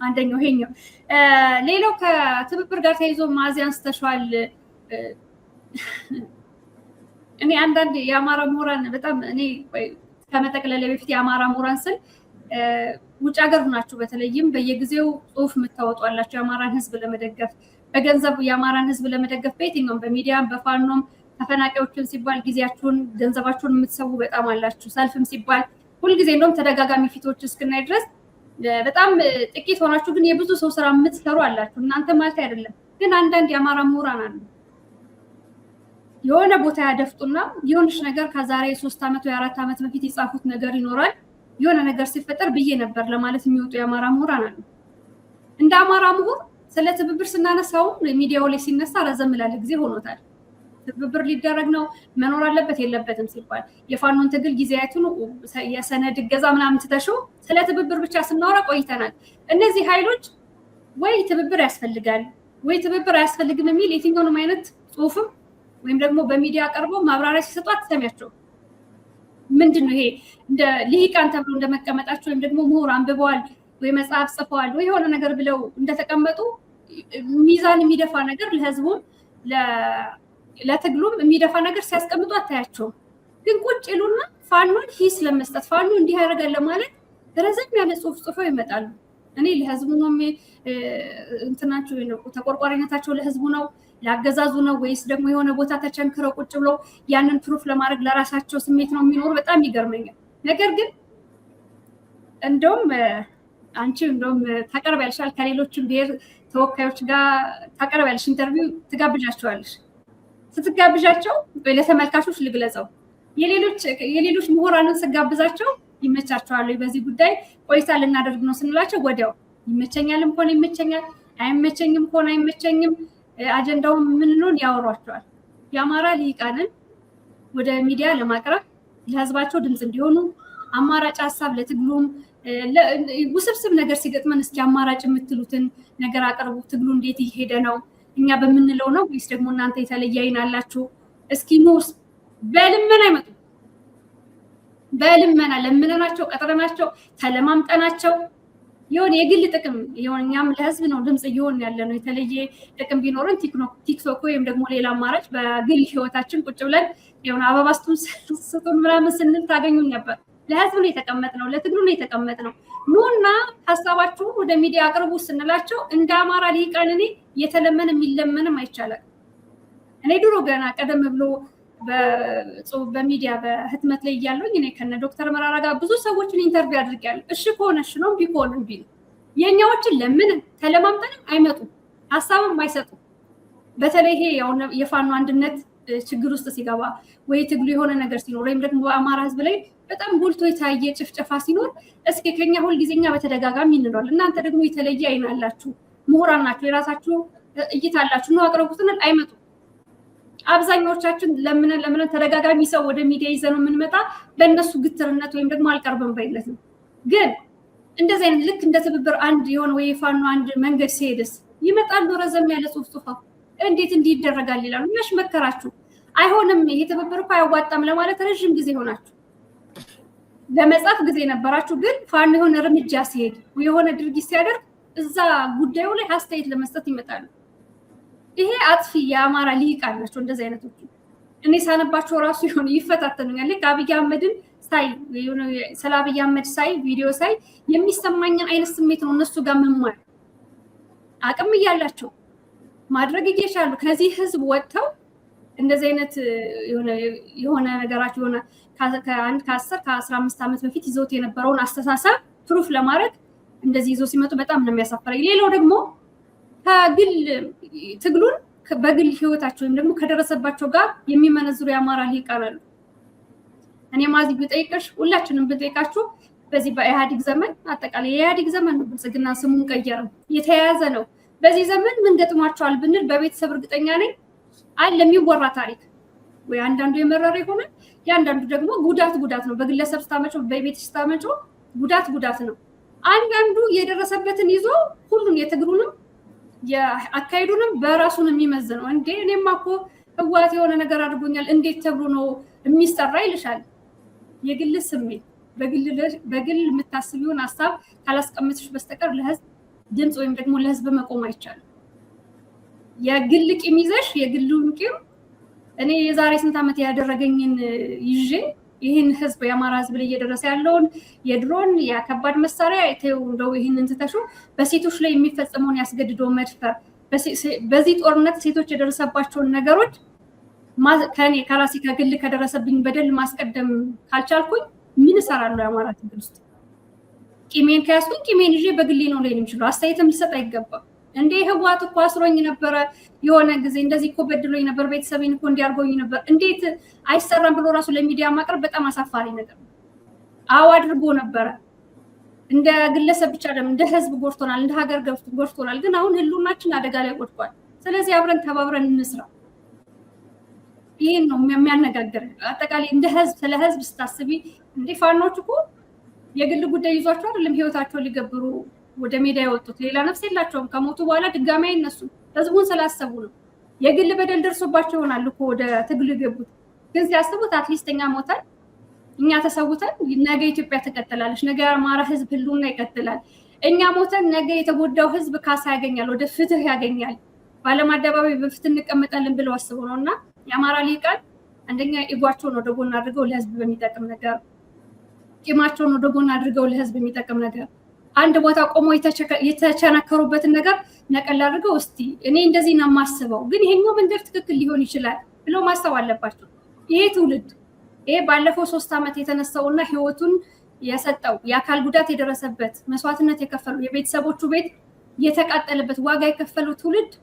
አንደኛው ይሄኛው። ሌላው ከትብብር ጋር ተይዞ ማዚያን አንስተሻል። እኔ አንዳንድ የአማራ ምሁራን በጣም እኔ ከመጠቅለል በፊት የአማራ ምሁራን ስል ውጭ ሀገር ሆናችሁ በተለይም በየጊዜው ጽሁፍ የምታወጧላችሁ የአማራን ህዝብ ለመደገፍ በገንዘብ የአማራን ህዝብ ለመደገፍ በየትኛውም በሚዲያም በፋኖም ተፈናቃዮችን ሲባል ጊዜያችሁን ገንዘባችሁን የምትሰው በጣም አላችሁ። ሰልፍም ሲባል ሁልጊዜ እንደውም ተደጋጋሚ ፊቶች እስክናይ ድረስ በጣም ጥቂት ሆናችሁ ግን የብዙ ሰው ስራ የምትሰሩ አላችሁ። እናንተ ማለት አይደለም ግን አንዳንድ የአማራ ምሁራን አሉ የሆነ ቦታ ያደፍጡና የሆነች ነገር ከዛሬ 3 ዓመት ወይ 4 ዓመት በፊት የጻፉት ነገር ይኖራል። የሆነ ነገር ሲፈጠር ብዬ ነበር ለማለት የሚወጡ የአማራ ምሁራን አሉ። እንደ አማራ ምሁር ስለ ትብብር ስናነሳው ሚዲያው ላይ ሲነሳ ረዘም ላለ ጊዜ ሆኖታል። ትብብር ሊደረግ ነው መኖር አለበት የለበትም ሲባል የፋኖን ትግል ጊዜያቱን የሰነድ እገዛ ምናምን ትተሽው ስለ ትብብር ብቻ ስናወራ ቆይተናል። እነዚህ ኃይሎች ወይ ትብብር ያስፈልጋል ወይ ትብብር አያስፈልግም የሚል የትኛውንም አይነት ጽሁፍም ወይም ደግሞ በሚዲያ ቀርበው ማብራሪያ ሲሰጡ አትሰሚያቸው። ምንድነው ይሄ እንደ ልሂቃን ተብሎ እንደመቀመጣቸው ወይም ደግሞ ምሁር አንብበዋል ወይ መጽሐፍ ጽፈዋል ወይ የሆነ ነገር ብለው እንደተቀመጡ ሚዛን የሚደፋ ነገር ለህዝቡም ለትግሉም የሚደፋ ነገር ሲያስቀምጡ አታያቸው። ግን ቁጭ ይሉና ፋኖን ሂስ ለመስጠት ፋኖ እንዲህ ያደርጋል ለማለት ረዘም ያለ ጽሁፍ ጽፈው ይመጣሉ። እኔ ለህዝቡ ነው እንትናቸው ነው ተቆርቋሪነታቸው ለህዝቡ ነው ላገዛዙ ነው ወይስ ደግሞ የሆነ ቦታ ተቸንክረው ቁጭ ብለው ያንን ፕሩፍ ለማድረግ ለራሳቸው ስሜት ነው የሚኖሩ? በጣም ይገርመኛል። ነገር ግን እንደውም አንቺ እንደውም ታቀርቢያለሽ ከሌሎችም ብሔር ተወካዮች ጋር ታቀርቢያለሽ፣ ኢንተርቪው ትጋብዣቸዋለሽ። ስትጋብዣቸው ለተመልካቾች ልግለጸው የሌሎች ምሁራንን ስጋብዛቸው ይመቻቸዋል በዚህ ጉዳይ ቆይታ ልናደርግ ነው ስንላቸው ወዲያው ይመቸኛልም ከሆነ ይመቸኛል አይመቸኝም ከሆነ አይመቸኝም አጀንዳው ምን ነው ያወሯቸዋል። የአማራ ልሂቃንን ወደ ሚዲያ ለማቅረብ ለህዝባቸው ድምጽ እንዲሆኑ አማራጭ ሀሳብ ለትግሉም ውስብስብ ነገር ሲገጥመን እስኪ አማራጭ የምትሉትን ነገር አቅርቡ። ትግሉ እንዴት እየሄደ ነው? እኛ በምንለው ነው ወይስ ደግሞ እናንተ የተለየ አይን አላችሁ? እስኪ ሞስ በልመና አይመጡ በልመና ለምነናቸው ቀጥረናቸው ተለማምጠናቸው የሆነ የግል ጥቅም እኛም ለህዝብ ነው ድምጽ እየሆን ያለ ነው። የተለየ ጥቅም ቢኖርን ቲክቶክ ወይም ደግሞ ሌላ አማራጭ በግል ህይወታችን ቁጭ ብለን የሆነ አበባ ስጡን ምናምን ስንል ታገኙን ነበር። ለህዝብ ነው የተቀመጥነው፣ ለትግሉ ነው የተቀመጥነው። ኑና ሀሳባችሁን ወደ ሚዲያ አቅርቡ ስንላቸው እንደ አማራ ልሂቃን እኔ የተለመነ የሚለመንም አይቻልም። እኔ ድሮ ገና ቀደም ብሎ በሚዲያ በህትመት ላይ እያለሁኝ እኔ ከነ ዶክተር መራራ ጋር ብዙ ሰዎችን ኢንተርቪው አድርጌያለሁ። እሺ ከሆነ እሺ ነው ቢሆን ቢል የኛዎችን ለምን ተለማምጠንም አይመጡም፣ ሀሳብም አይሰጡም። በተለይ ይሄ የፋኖ አንድነት ችግር ውስጥ ሲገባ ወይ ትግሉ የሆነ ነገር ሲኖር ወይም ደግሞ በአማራ ህዝብ ላይ በጣም ጎልቶ የታየ ጭፍጨፋ ሲኖር እስኪ ከኛ ሁልጊዜኛ በተደጋጋሚ እንለዋል። እናንተ ደግሞ የተለየ አይን አላችሁ፣ ምሁራን ናችሁ፣ የራሳችሁ እይታ አላችሁ ነው አቅርቡትን አይመጡም። አብዛኛዎቻችን ለምን ተደጋጋሚ ሰው ወደ ሚዲያ ይዘነው የምንመጣ በእነሱ ግትርነት ወይም ደግሞ አልቀርብም ባይነት ነው። ግን እንደዚህ አይነት ልክ እንደ ትብብር አንድ የሆነ ወይ ፋኖ አንድ መንገድ ሲሄድስ ይመጣሉ ረዘም ያለ ጽሁፍ ጽፈው እንዴት እንዲህ ይደረጋል ይላሉ። መች መከራችሁ? አይሆንም ይሄ ትብብር እኮ አያዋጣም ለማለት ረጅም ጊዜ ሆናችሁ ለመጻፍ ጊዜ ነበራችሁ። ግን ፋኖ የሆነ እርምጃ ሲሄድ የሆነ ድርጊት ሲያደርግ እዛ ጉዳዩ ላይ አስተያየት ለመስጠት ይመጣሉ። ይሄ አጥፊ የአማራ ልሂቃን ናቸው እንደዚህ አይነቶቹ። እኔ ሳነባቸው ራሱ የሆነ ይፈታተኑኛል። ልክ አብይ አህመድን ሳይ ስለ አብይ አህመድ ሳይ ቪዲዮ ሳይ የሚሰማኝን አይነት ስሜት ነው እነሱ ጋር መማር አቅም እያላቸው ማድረግ እየቻሉ ከዚህ ህዝብ ወጥተው እንደዚህ አይነት የሆነ ነገራቸው የሆነ ከ10 ከ15 ዓመት በፊት ይዘውት የነበረውን አስተሳሰብ ፕሩፍ ለማድረግ እንደዚህ ይዘው ሲመጡ በጣም ነው የሚያሳፍረኝ። ሌላው ደግሞ ከግል ትግሉን በግል ህይወታቸው ወይም ደግሞ ከደረሰባቸው ጋር የሚመነዝሩ የአማራ ልሂቃን አሉ። እኔ ማዚ ብጠይቅሽ ሁላችንም ብጠይቃችሁ በዚህ በኢህአዴግ ዘመን አጠቃላይ የኢህአዴግ ዘመን ነው ብልጽግና ስሙን ቀየረው የተያያዘ ነው። በዚህ ዘመን ምን ገጥሟቸዋል ብንል በቤተሰብ እርግጠኛ ነኝ አለ የሚወራ ታሪክ ወይ አንዳንዱ የመረረ ይሆናል፣ ያንዳንዱ ደግሞ ጉዳት ነው። በግለሰብ ስታመጪው በቤት ስታመጪው ጉዳት ነው። አንዳንዱ የደረሰበትን ይዞ ሁሉን የትግሉንም የአካሄዱንም በራሱን የሚመዝነው እንዴ እኔማ እኮ ህዋት የሆነ ነገር አድርጎኛል እንዴት ተብሎ ነው የሚሰራ ይልሻል። የግል ስሜት በግል የምታስቢውን ሀሳብ ካላስቀምጥሽ በስተቀር ለህዝብ ድምጽ ወይም ደግሞ ለህዝብ መቆም አይቻልም። የግል ቂም ይዘሽ የግሉን ቂም እኔ የዛሬ ስንት ዓመት ያደረገኝን ይዤ ይህን ህዝብ የአማራ ህዝብ ላይ እየደረሰ ያለውን የድሮን የከባድ መሳሪያ እንደው ይህንን ትተሹ በሴቶች ላይ የሚፈጸመውን ያስገድዶ መድፈር በዚህ ጦርነት ሴቶች የደረሰባቸውን ነገሮች ከኔ ከራሴ ከግል ከደረሰብኝ በደል ማስቀደም ካልቻልኩኝ ምን እሰራለሁ? የአማራ ትግል ውስጥ ቂሜን ከያዝኩኝ ቂሜን ይዤ በግሌ ነው ላይ የምችለው። አስተያየትም ሊሰጥ አይገባም። እንዴ ህወሓት እኮ አስሮኝ ነበረ የሆነ ጊዜ እንደዚህ እኮ በድሎኝ ነበር፣ ቤተሰቤን እኮ እንዲያርጎኝ ነበር፣ እንዴት አይሰራም ብሎ ራሱ ለሚዲያ ማቅረብ በጣም አሳፋሪ ነገር ነው። አዎ አድርጎ ነበረ። እንደ ግለሰብ ብቻ አይደለም እንደ ህዝብ ጎድቶናል፣ እንደ ሀገር ጎድቶናል። ግን አሁን ህልውናችን አደጋ ላይ ወድቋል። ስለዚህ አብረን ተባብረን እንስራ። ይሄን ነው የሚያነጋግር። አጠቃላይ እንደ ህዝብ ስለ ህዝብ ስታስቢ እንዴ ፋኖች እኮ የግል ጉዳይ ይዟቸው አይደለም ህይወታቸውን ሊገብሩ ወደ ሜዳ የወጡት። ሌላ ነፍስ የላቸውም። ከሞቱ በኋላ ድጋሚ አይነሱም። ህዝቡን ስላሰቡ ነው። የግል በደል ደርሶባቸው ይሆናል እኮ ወደ ትግሉ የገቡት። ግን ሲያስቡት አትሊስት እኛ ሞተን እኛ ተሰውተን ነገ ኢትዮጵያ ትቀጥላለች፣ ነገ የአማራ ህዝብ ህልውና ይቀጥላል። እኛ ሞተን ነገ የተጎዳው ህዝብ ካሳ ያገኛል፣ ወደ ፍትህ ያገኛል፣ በዓለም አደባባይ በፍትህ እንቀመጣለን ብለው አስበው ነው። እና የአማራ ሊቃን አንደኛ ኢጓቸውን ወደ ጎን አድርገው ለህዝብ በሚጠቅም ነገር፣ ቂማቸውን ወደ ጎን አድርገው ለህዝብ የሚጠቅም ነገር፣ አንድ ቦታ ቆሞ የተቸነከሩበትን ነገር ነቀል አድርገው እስቲ እኔ እንደዚህ ነው የማስበው፣ ግን ይሄኛው መንገድ ትክክል ሊሆን ይችላል ብለው ማሰብ አለባቸው። ይሄ ትውልድ ይሄ ባለፈው 3 ዓመት የተነሳውና ህይወቱን የሰጠው የአካል ጉዳት የደረሰበት መስዋዕትነት የከፈሉ የቤተሰቦቹ ቤት የተቃጠለበት ዋጋ የከፈለው ትውልድ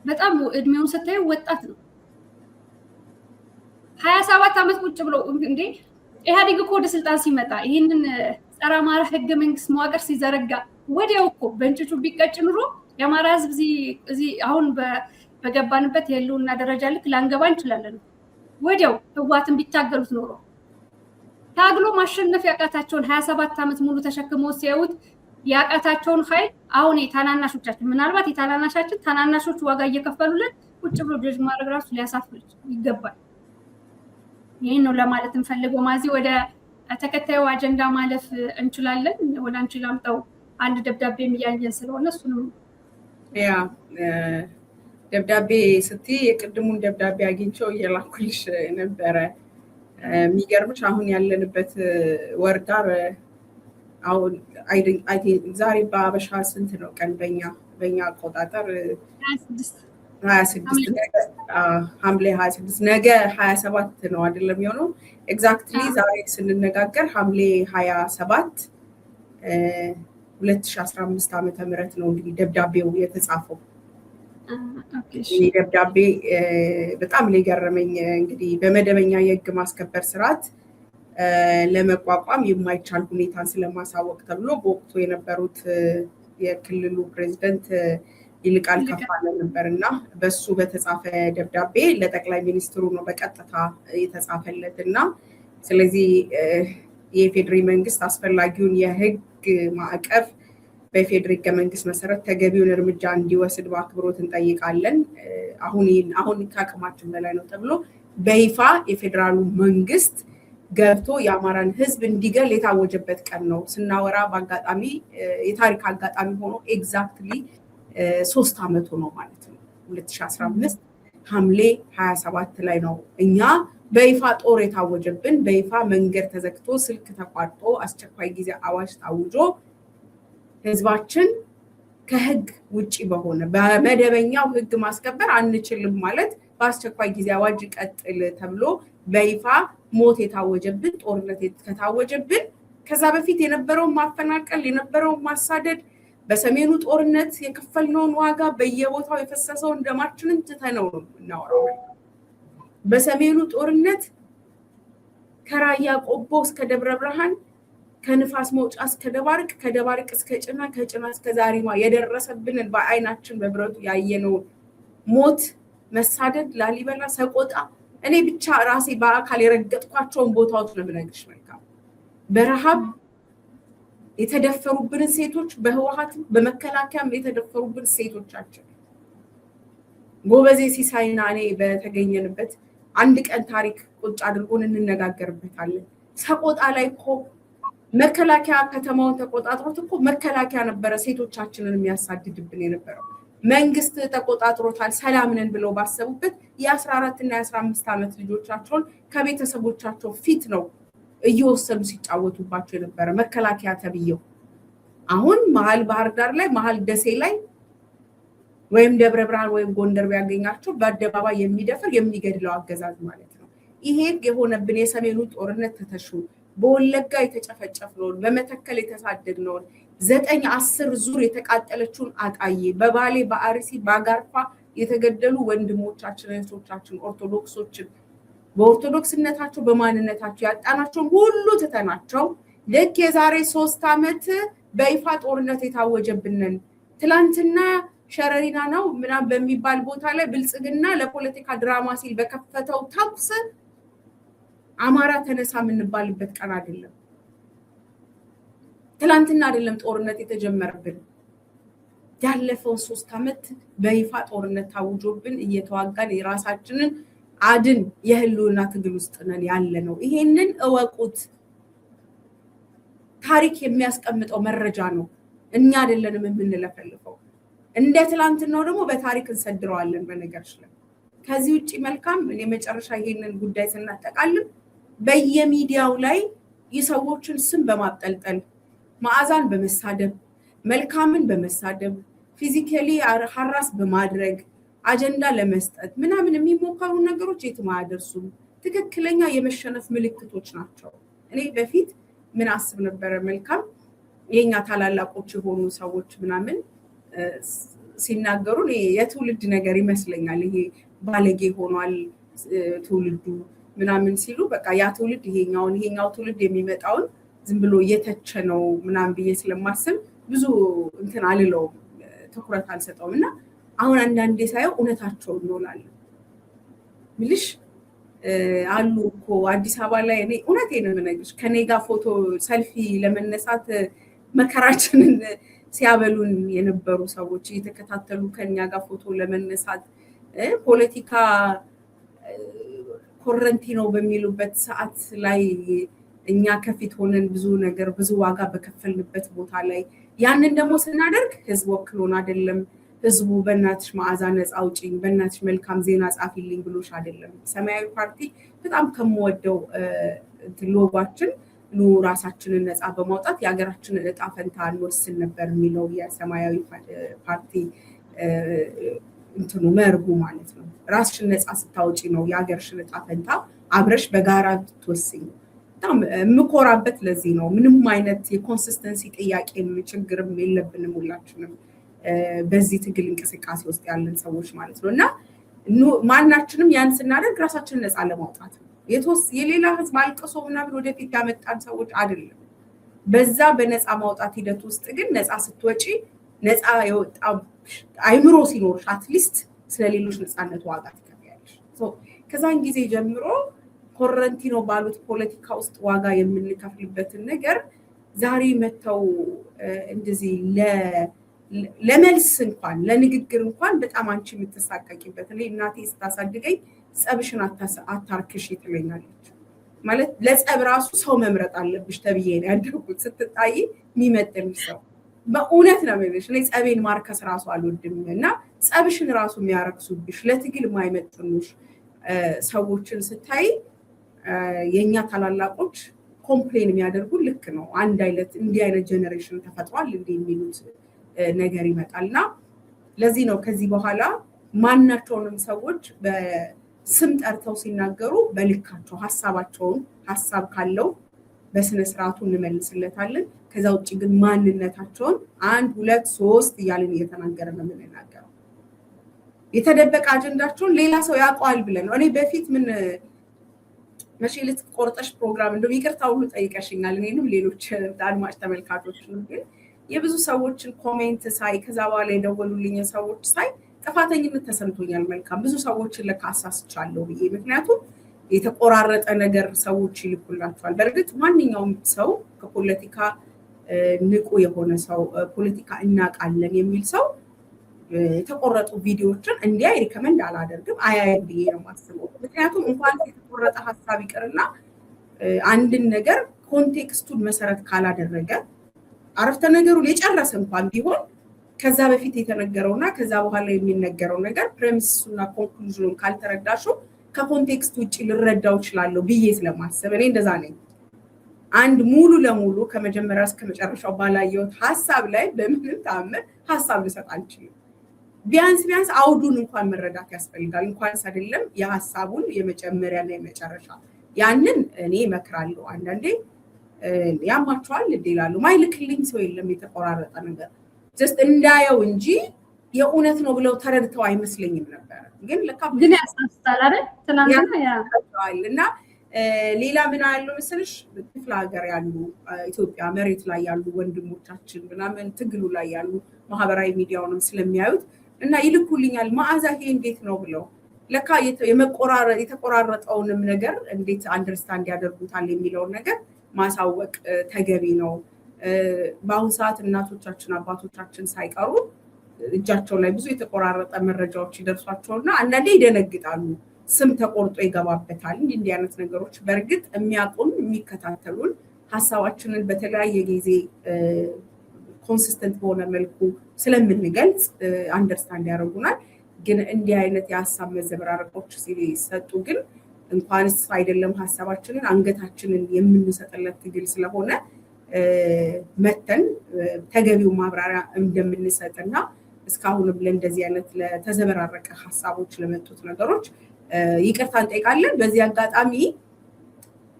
በጣም እድሜውን ስታዩ ወጣት ነው። 27 ዓመት ቁጭ ብሎ እንዴ ኢህአዴግ እኮ ወደ ስልጣን ሲመጣ ይህንን ጸረ አማራ ህገ መንግስት መዋቅር ሲዘረጋ ወዲያው እኮ በእንጭጩ ቢቀጭ ኑሮ የአማራ ህዝብ እዚህ አሁን በገባንበት የህልውና ደረጃ ልክ ላንገባ እንችላለን። ወዲያው ህወሓትን ቢታገሉት ኖሮ ታግሎ ማሸነፍ ያቃታቸውን 27 ዓመት ሙሉ ተሸክመው ሲያዩት ያቃታቸውን ኃይል አሁን የታናናሾቻችን ምናልባት የታናናሻችን ታናናሾች ዋጋ እየከፈሉለት ቁጭ ብሎ ጀጅ ማድረግ ራሱ ሊያሳፍር ይገባል። ይሄን ነው ለማለት እንፈልገው። ማዚ ወደ ተከታዩ አጀንዳ ማለፍ እንችላለን። ወደ አንቺ ላምጣው አንድ ደብዳቤ የሚያየን ስለሆነ እሱንም ያ ደብዳቤ ስትይ የቅድሙን ደብዳቤ አግኝቼው እየላኩልሽ ነበረ። የሚገርምሽ አሁን ያለንበት ወር ጋር አሁን ዛሬ በአበሻ ስንት ነው ቀን? በእኛ አቆጣጠር 26 ሐምሌ 26 ነገ 27 ነው አይደለም የሚሆነው? ኤግዛክትሊ ዛሬ ስንነጋገር ሐምሌ 27 2015 ዓመተ ምህረት ነው እንግዲህ ደብዳቤው የተጻፈው። ይህ ደብዳቤ በጣም ሊገርመኝ እንግዲህ በመደበኛ የህግ ማስከበር ስርዓት ለመቋቋም የማይቻል ሁኔታን ስለማሳወቅ ተብሎ በወቅቱ የነበሩት የክልሉ ፕሬዝዳንት ይልቃል ከፋለ ነበርና በሱ በተጻፈ ደብዳቤ ለጠቅላይ ሚኒስትሩ ነው በቀጥታ የተጻፈለትና ስለዚህ የፌዴሪ መንግስት አስፈላጊውን የህግ ማዕቀፍ በፌዴሪ ህገ መንግስት መሰረት ተገቢውን እርምጃ እንዲወስድ በአክብሮት እንጠይቃለን። አሁን ከአቅማችን በላይ ነው ተብሎ በይፋ የፌዴራሉ መንግስት ገብቶ የአማራን ህዝብ እንዲገል የታወጀበት ቀን ነው። ስናወራ በአጋጣሚ የታሪክ አጋጣሚ ሆኖ ኤግዛክትሊ 3 ዓመቱ ነው ማለት ነው። 2015 ሐምሌ 27 ላይ ነው እኛ በይፋ ጦር የታወጀብን፣ በይፋ መንገድ ተዘግቶ ስልክ ተቋርጦ አስቸኳይ ጊዜ አዋጅ ታውጆ ህዝባችን ከህግ ውጪ በሆነ በመደበኛው ህግ ማስከበር አንችልም ማለት በአስቸኳይ ጊዜ አዋጅ ቀጥል ተብሎ በይፋ ሞት የታወጀብን፣ ጦርነት ከታወጀብን ከዛ በፊት የነበረውን ማፈናቀል የነበረውን ማሳደድ በሰሜኑ ጦርነት የከፈልነውን ዋጋ በየቦታው የፈሰሰውን ደማችንን ትተነው ነው እናወራው። በሰሜኑ ጦርነት ከራያ ቆቦ እስከ ደብረ ብርሃን፣ ከንፋስ መውጫ እስከ ደባርቅ፣ ከደባርቅ እስከ ጭና፣ ከጭና እስከ ዛሪማ የደረሰብንን በአይናችን በብረቱ ያየነው ሞት፣ መሳደድ፣ ላሊበላ፣ ሰቆጣ እኔ ብቻ ራሴ በአካል የረገጥኳቸውን ቦታዎች ነው ብነግርሽ መልካም። በረሃብ የተደፈሩብን ሴቶች፣ በህወሓት በመከላከያም የተደፈሩብን ሴቶቻችን ጎበዜ ሲሳይና እኔ በተገኘንበት አንድ ቀን ታሪክ ቁጭ አድርጎን እንነጋገርበታለን። ሰቆጣ ላይ እኮ መከላከያ ከተማውን ተቆጣጥሮት እኮ መከላከያ ነበረ ሴቶቻችንን የሚያሳድድብን የነበረው። መንግስት ተቆጣጥሮታል ሰላም ነን ብለው ባሰቡበት የ14 እና የ15 ዓመት ልጆቻቸውን ከቤተሰቦቻቸው ፊት ነው እየወሰዱ ሲጫወቱባቸው የነበረ መከላከያ ተብየው። አሁን መሀል ባህር ዳር ላይ መሀል ደሴ ላይ ወይም ደብረ ብርሃን ወይም ጎንደር ቢያገኛቸው በአደባባይ የሚደፍር የሚገድለው አገዛዝ ማለት ነው። ይሄ የሆነብን የሰሜኑ ጦርነት ተተሹ በወለጋ የተጨፈጨፍነውን በመተከል የተሳደድነውን 9-10 ዙር የተቃጠለችውን አጣዬ በባሌ በአርሲ በአጋርፋ የተገደሉ ወንድሞቻችን እህቶቻችን ኦርቶዶክሶችን በኦርቶዶክስነታቸው በማንነታቸው ያጣናቸውን ሁሉ ትተናቸው ልክ የዛሬ 3 ዓመት በይፋ ጦርነት የታወጀብንን ትላንትና ሸረሪና ነው ምናምን በሚባል ቦታ ላይ ብልጽግና ለፖለቲካ ድራማ ሲል በከፈተው ተኩስ አማራ ተነሳ የምንባልበት ቀን አይደለም። ትላንትና አይደለም ጦርነት የተጀመረብን። ያለፈው 3 ዓመት በይፋ ጦርነት ታውጆብን እየተዋጋን የራሳችንን አድን የህልውና ትግል ውስጥ ነን ያለ ነው። ይሄንን እወቁት። ታሪክ የሚያስቀምጠው መረጃ ነው። እኛ አይደለንም የምንለፈልፈው። እንደ ትላንትናው ደግሞ በታሪክ እንሰድረዋለን በነገርሽ ላይ። ከዚህ ውጪ መልካም እኔ መጨረሻ ይሄንን ጉዳይ ስናጠቃልም በየሚዲያው ላይ የሰዎችን ስም በማጠልጠል መዓዛን በመሳደብ መልካምን በመሳደብ ፊዚካሊ ሀራስ በማድረግ አጀንዳ ለመስጠት ምናምን የሚሞከሩ ነገሮች የትም አያደርሱም። ትክክለኛ የመሸነፍ ምልክቶች ናቸው። እኔ በፊት ምን አስብ ነበረ መልካም የኛ ታላላቆች የሆኑ ሰዎች ምናምን ሲናገሩ የትውልድ ነገር ይመስለኛል። ይሄ ባለጌ ሆኗል ትውልዱ ምናምን ሲሉ በቃ ያ ትውልድ ይሄኛው ትውልድ የሚመጣውን ዝም ብሎ እየተቸ ነው ምናምን ብዬ ስለማስብ ብዙ እንትን አልለውም፣ ትኩረት አልሰጠውም። እና አሁን አንዳንዴ ሳየው እውነታቸውን እንውላለን ምልሽ አሉ እኮ አዲስ አበባ ላይ እኔ እውነቴን ነው የምነግርሽ ከኔ ጋር ፎቶ ሰልፊ ለመነሳት መከራችንን ሲያበሉን የነበሩ ሰዎች እየተከታተሉ ከኛ ጋር ፎቶ ለመነሳት ፖለቲካ ኮረንቲ ነው በሚሉበት ሰዓት ላይ እኛ ከፊት ሆነን ብዙ ነገር ብዙ ዋጋ በከፈልንበት ቦታ ላይ ያንን ደግሞ ስናደርግ ህዝብ ወክሎን አይደለም። ህዝቡ በእናትሽ መዓዛ ነፃ አውጪኝ በእናትሽ መልካም ዜና ጻፊልኝ ብሎሽ አይደለም። ሰማያዊ ፓርቲ በጣም ከምወደው ሎጓችን ራሳችንን ነፃ በማውጣት የሀገራችንን እጣ ፈንታ እንወስን ነበር የሚለው የሰማያዊ ፓርቲ እንትኑ መርሁ ማለት ነው። ራስሽን ነፃ ስታውጪ ነው የሀገርሽን እጣ ፈንታ አብረሽ በጋራ ትወስኝ። በጣም የምኮራበት ለዚህ ነው። ምንም አይነት የኮንሲስተንሲ ጥያቄ ችግርም የለብንም ሁላችንም በዚህ ትግል እንቅስቃሴ ውስጥ ያለን ሰዎች ማለት ነው። እና ማናችንም ያን ስናደርግ ራሳችንን ነፃ ለማውጣት ነው። የሌላ ህዝብ አልቅሶ ምናምን ወደፊት ያመጣን ሰዎች አይደለም። በዛ በነፃ ማውጣት ሂደት ውስጥ ግን ነፃ ስትወጪ ነፃ የወጣ አይምሮ ሲኖርሽ አትሊስት ስለሌሎች ነፃነት ዋጋ ትከፍያለሽ። ከዛን ጊዜ ጀምሮ ኮረንቲኖ ባሉት ፖለቲካ ውስጥ ዋጋ የምንከፍልበትን ነገር ዛሬ መተው እንደዚህ ለመልስ እንኳን ለንግግር እንኳን በጣም አንቺ የምትሳቀቂበት እኔ እናቴ ስታሳድገኝ ጸብሽን አታርክሽ ትለኛለች። ማለት ለጸብ ራሱ ሰው መምረጥ አለብሽ ተብዬ ነው ያደረኩት። ስትጣይ የሚመጥንሽ ሰው በእውነት ነው የሚልሽ። እኔ ጸቤን ማርከስ ራሱ አልወድም እና ጸብሽን ራሱ የሚያረክሱብሽ ለትግል የማይመጥኑሽ ሰዎችን ስታይ የኛ ታላላቆች ኮምፕሌን የሚያደርጉ ልክ ነው አንድ አይነት እንዲህ አይነት ጀነሬሽን ተፈጥሯል እንዲህ የሚሉት ነገር ይመጣልና ለዚህ ነው ከዚህ በኋላ ማናቸውንም ሰዎች በስም ጠርተው ሲናገሩ በልካቸው ሐሳባቸውን ሐሳብ ካለው በስነ ስርዓቱ እንመልስለታለን። ከዛ ውጪ ግን ማንነታቸውን 1 2 3 እያልን እየተናገረ ነው የምንናገረው። የተደበቀ አጀንዳቸውን ሌላ ሰው ያውቀዋል ብለን ነው። እኔ በፊት ምን መሽልት ቆርጠሽ ፕሮግራም እንደው ይቅርታ ሁሉ ጠይቀሽኛል እኔንም ሌሎች አድማጭ ተመልካቾችንም ግን የብዙ ሰዎችን ኮሜንት ሳይ ከዛ በኋላ የደወሉልኝ ሰዎች ሳይ ጥፋተኝነት ተሰምቶኛል። መልካም ብዙ ሰዎችን ለካሳስቻለሁ ብዬ ምክንያቱም የተቆራረጠ ነገር ሰዎች ይልኩላቸዋል። በእርግጥ ማንኛውም ሰው ከፖለቲካ ንቁ የሆነ ሰው ፖለቲካ እናውቃለን የሚል ሰው የተቆረጡ ቪዲዮዎችን እንዲያይ ሪከመንድ አላደርግም። አያይም ብዬ ነው የማስበው። ምክንያቱም እንኳን የተቆረጠ ሀሳብ ይቅርና አንድን ነገር ኮንቴክስቱን መሰረት ካላደረገ አረፍተ ነገሩን የጨረሰ እንኳን ቢሆን ከዛ በፊት የተነገረውና ከዛ በኋላ የሚነገረው ነገር ፕሬሚስና ኮንክሉዥኑን ካልተረዳሹ ከኮንቴክስት ውጪ ልረዳው ይችላል ብዬ ስለማስብ እኔ እንደዛ ነኝ። አንድ ሙሉ ለሙሉ ከመጀመሪያ እስከ መጨረሻው ባላየሁት ሐሳብ ላይ በምንም ተአምር ሐሳብ ልሰጥ አልችልም። ቢያንስ አውዱን እንኳን መረዳት ያስፈልጋል። እንኳንስ አይደለም የሐሳቡን የመጀመሪያና የመጨረሻ ያንን እኔ እመክራለሁ። አንዳንዴ ያማቸዋል ይላሉ ማይልክልኝ ሰው የለም የተቆራረጠ ነገር ጀስት እንዳየው እንጂ የእውነት ነው ብለው ተረድተው አይመስለኝም ነበር። ግን ያሳስታል አይደል ትናንትና እና ሌላ ምን አለው መሰለሽ ክፍለ ሀገር ያሉ ኢትዮጵያ መሬት ላይ ያሉ ወንድሞቻችን ምናምን ትግሉ ላይ ያሉ ማህበራዊ ሚዲያውንም ስለሚያዩት እና ይልኩልኛል መዓዛ ይሄ እንዴት ነው ብለው ለካ የተቆራረጠውንም ነገር እንዴት አንደርስታንድ ያደርጉታል የሚለውን ነገር ማሳወቅ ተገቢ ነው። በአሁን ሰዓት እናቶቻችን አባቶቻችን ሳይቀሩ እጃቸው ላይ ብዙ የተቆራረጠ መረጃዎች ይደርሷቸውና አንዳንዴ ይደነግጣሉ። ስም ተቆርጦ ይገባበታል። እንዲህ አይነት ነገሮች በእርግጥ የሚያውቁን የሚከታተሉን ሐሳባችንን በተለያየ ጊዜ ኮንሲስተንት በሆነ መልኩ ስለምንገልጽ አንደርስታንድ ያደርጉናል። ግን እንዲህ አይነት የሐሳብ መዘበራረቆች ሲሰጡ ግን እንኳንስ አይደለም ሐሳባችንን አንገታችንን የምንሰጥለት ትግል ስለሆነ መተን ተገቢው ማብራሪያ እንደምንሰጥና እስካሁንም ለእንደዚህ አይነት ለተዘበራረቀ ሐሳቦች ለመጡት ነገሮች ይቅርታ እንጠይቃለን። በዚህ አጋጣሚ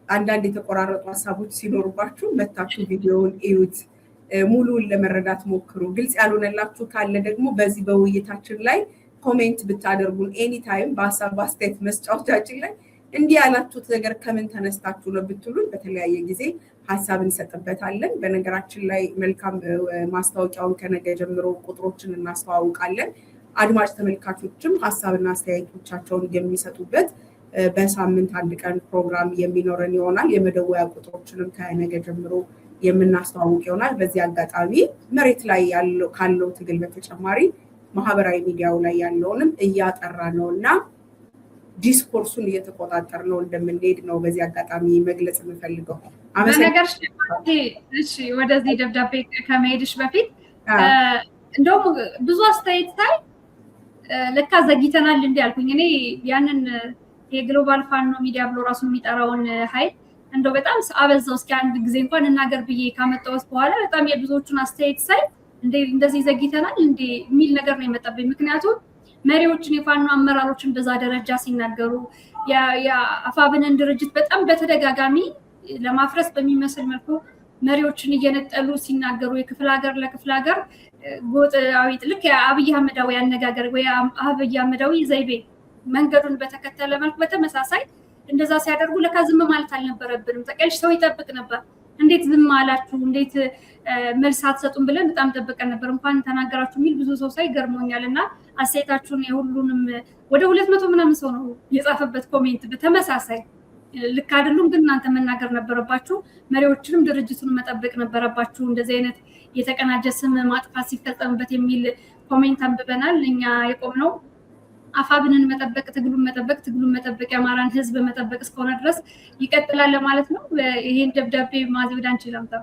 አንዳንድ የተቆራረጡ ሐሳቦች ሲኖሩባችሁ መታችሁ ቪዲዮውን እዩት፣ ሙሉውን ለመረዳት ሞክሩ። ግልጽ ያልሆነላችሁ ካለ ደግሞ በዚህ በውይይታችን ላይ ኮሜንት ብታደርጉን ኤኒ ታይም በሐሳብ አስተያየት መስጫዎቻችን ላይ እንዲህ ያላችሁት ነገር ከምን ተነስታችሁ ነው ብትሉን በተለያየ ጊዜ ሐሳብ እንሰጥበታለን። በነገራችን ላይ መልካም ማስታወቂያውን ከነገ ጀምሮ ቁጥሮችን እናስተዋውቃለን። አድማጭ ተመልካቾችም ሐሳብና አስተያየቶቻቸውን የሚሰጡበት በሳምንት አንድ ቀን ፕሮግራም የሚኖረን ይሆናል። የመደወያ ቁጥሮችንም ከነገ ጀምሮ የምናስተዋውቅ ይሆናል። በዚህ አጋጣሚ መሬት ላይ ካለው ትግል በተጨማሪ ማህበራዊ ሚዲያው ላይ ያለውንም እያጠራ ነውና ዲስኮርሱን እየተቆጣጠር ነው እንደምንሄድ ነው በዚህ አጋጣሚ መግለጽ የምፈልገው። በነገርሽ እሺ ወደዚህ ደብዳቤ ከመሄድሽ በፊት እንደውም ብዙ አስተያየት ሳይ ለካ ዘግይተናል እንዴ አልኩኝ። እኔ ያንን የግሎባል ፋኖ ሚዲያ ብሎ ራሱ የሚጠራውን ኃይል እንደው በጣም አበዛው። እስኪ አንድ ጊዜ እንኳን እናገር ብዬ ካመጣሁት በኋላ በጣም የብዙዎቹን አስተያየት ሳይ እንደዚህ ዘግይተናል እንዴ የሚል ነገር ነው የመጣብኝ። ምክንያቱም መሪዎችን የፋኖ አመራሮችን በዛ ደረጃ ሲናገሩ የአፋብንን ድርጅት በጣም በተደጋጋሚ ለማፍረስ በሚመስል መልኩ መሪዎችን እየነጠሉ ሲናገሩ የክፍለ ሀገር ለክፍለ ሀገር ጎጣዊ ልክ የአብይ አህመዳዊ አነጋገር ወይ አብይ አህመዳዊ ዘይቤ መንገዱን በተከተለ መልኩ በተመሳሳይ እንደዛ ሲያደርጉ ለካ ዝም ማለት አልነበረብንም። ተቀልሽ ሰው ይጠብቅ ነበር። እንዴት ዝም አላችሁ? እንዴት መልስ አትሰጡም ብለን በጣም ጠብቀን ነበር። እንኳን ተናገራችሁ የሚል ብዙ ሰው ሳይ ገርሞኛልና አስተያየታችሁን የሁሉንም ወደ 200 ምናምን ሰው ነው የጻፈበት ኮሜንት በተመሳሳይ ልክ አይደሉም ግን እናንተ መናገር ነበረባችሁ፣ መሪዎችንም ድርጅቱን መጠበቅ ነበረባችሁ፣ እንደዚህ አይነት የተቀናጀ ስም ማጥፋት ሲፈጸምበት የሚል ኮሜንት አንብበናል። እኛ የቆምነው አፋብንን መጠበቅ፣ ትግሉን መጠበቅ የአማራን ሕዝብ መጠበቅ እስከሆነ ድረስ ይቀጥላል ማለት ነው። ይሄን ደብዳቤ ማዘብዳን ችላምታ